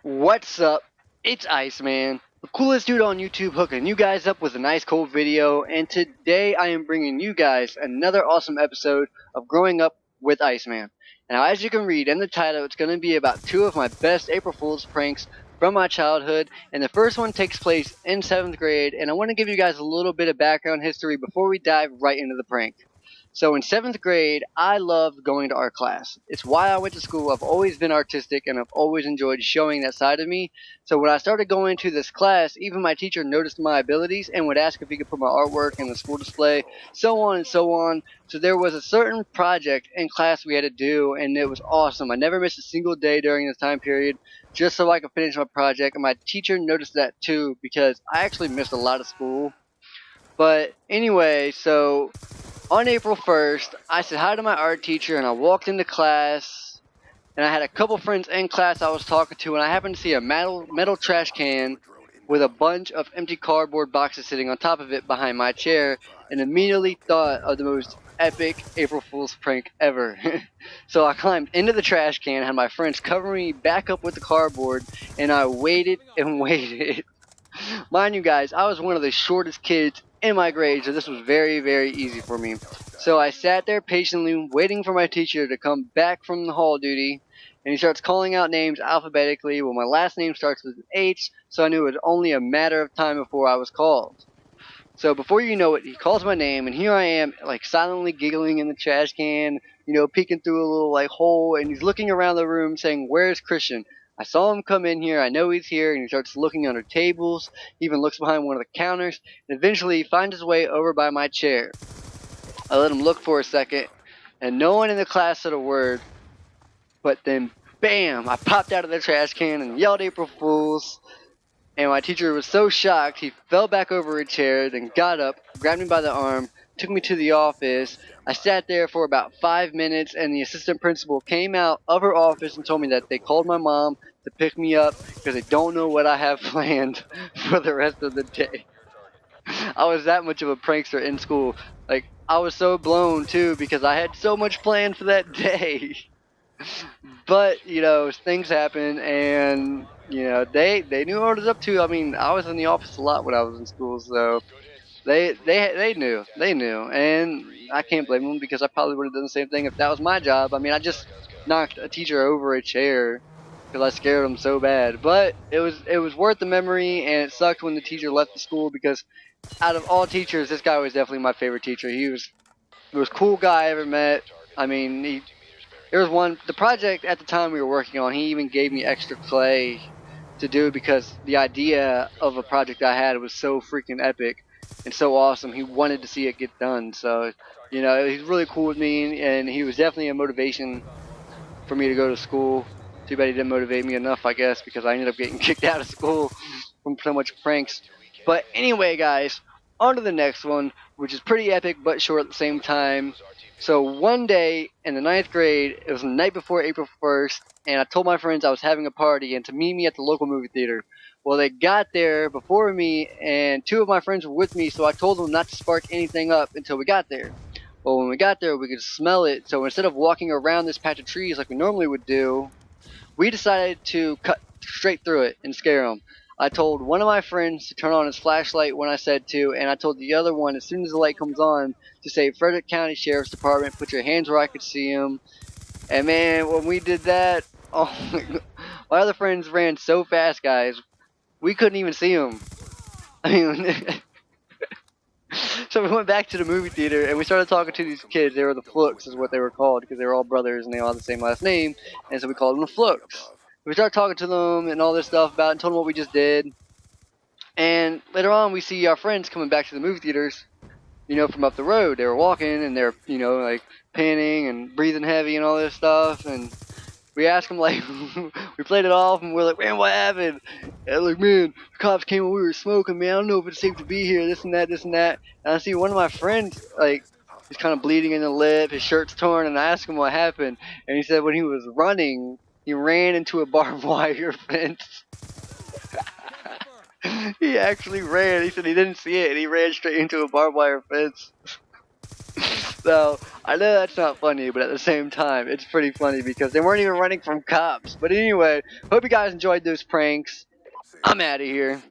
What's up? It's Iceman, the coolest dude on YouTube, hooking you guys up with a nice cold video, and today I am bringing you guys another awesome episode of Growing Up with Iceman. Now, as you can read in the title, it's going to be about two of my best April Fool's pranks from my childhood, and the first one takes place in 7th grade, and I want to give you guys a little bit of background history before we dive right into the prank. So in 7th grade, I loved going to art class. It's why I went to school. I've always been artistic and I've always enjoyed showing that side of me. So when I started going to this class, even my teacher noticed my abilities and would ask if he could put my artwork in the school display, so on and so on. So there was a certain project in class we had to do, and it was awesome. I never missed a single day during this time period just so I could finish my project, and my teacher noticed that too because I actually missed a lot of school. But anyway, so on April 1st, I said hi to my art teacher and I walked into class, and I had a couple friends in class I was talking to, and I happened to see a metal trash can with a bunch of empty cardboard boxes sitting on top of it behind my chair, and immediately thought of the most epic April Fool's prank ever. So I climbed into the trash can, had my friends cover me back up with the cardboard, and I waited and waited. Mind you guys, I was one of the shortest kids in my grade, so this was very, very easy for me. So I sat there patiently waiting for my teacher to come back from the hall duty, and he starts calling out names alphabetically. Well, my last name starts with an H, so I knew it was only a matter of time before I was called. So before you know it, he calls my name, and here I am, like silently giggling in the trash can, you know, peeking through a little like hole, and he's looking around the room saying, "Where's Christian?" I saw him come in here, I know he's here, and he starts looking under tables, he even looks behind one of the counters, and eventually he finds his way over by my chair. I let him look for a second, and no one in the class said a word, but then bam, I popped out of the trash can and yelled April Fools, and my teacher was so shocked, he fell back over a chair, then got up, grabbed me by the arm, took me to the office. I sat there for about 5 minutes, and the assistant principal came out of her office and told me that they called my mom to pick me up because they don't know what I have planned for the rest of the day. I was that much of a prankster in school. Like, I was so blown too because I had so much planned for that day. But, you know, things happen, and, you know, they knew what I was up to. I mean, I was in the office a lot when I was in school, so they knew, and I can't blame them because I probably would have done the same thing if that was my job. I mean, I just knocked a teacher over a chair because I scared him so bad, but it was worth the memory, and it sucked when the teacher left the school because out of all teachers, this guy was definitely my favorite teacher. He was the most cool guy I ever met. I mean, there was the project at the time we were working on, he even gave me extra clay to do because the idea of a project I had was so freaking epic and so awesome. He wanted to see it get done. So, you know, he's really cool with me, and he was definitely a motivation for me to go to school. Too bad he didn't motivate me enough, I guess, because I ended up getting kicked out of school from so much pranks. But anyway, guys, on to the next one, which is pretty epic but short at the same time. So one day in the 9th grade, it was the night before April 1st, and I told my friends I was having a party and to meet me at the local movie theater. Well, they got there before me, and 2 of my friends were with me, so I told them not to spark anything up until we got there. Well, when we got there, we could smell it, so instead of walking around this patch of trees like we normally would do, we decided to cut straight through it and scare them. I told one of my friends to turn on his flashlight when I said to, and I told the other one as soon as the light comes on to say, "Frederick County Sheriff's Department, put your hands where I could see them." And man, when we did that, oh my other friends ran so fast, guys, we couldn't even see them. I mean, so we went back to the movie theater and we started talking to these kids. They were the Flooks is what they were called because they were all brothers and they all had the same last name, and so we called them the Flooks. We started talking to them and all this stuff about it and told them what we just did. And later on, we see our friends coming back to the movie theaters, you know, from up the road. They were walking and they're, you know, like panting and breathing heavy and all this stuff. And we asked them, like, we played it off and we're like, "Man, what happened?" And they're like, "Man, the cops came when we were smoking, man. I don't know if it's safe to be here, this and that, this and that." And I see one of my friends, like, he's kind of bleeding in the lip, his shirt's torn, and I asked him what happened. And he said when he was running, he ran into a barbed wire fence. He actually ran. He said he didn't see it, and he ran straight into a barbed wire fence. So, I know that's not funny, but at the same time, it's pretty funny because they weren't even running from cops. But anyway, hope you guys enjoyed those pranks. I'm out of here.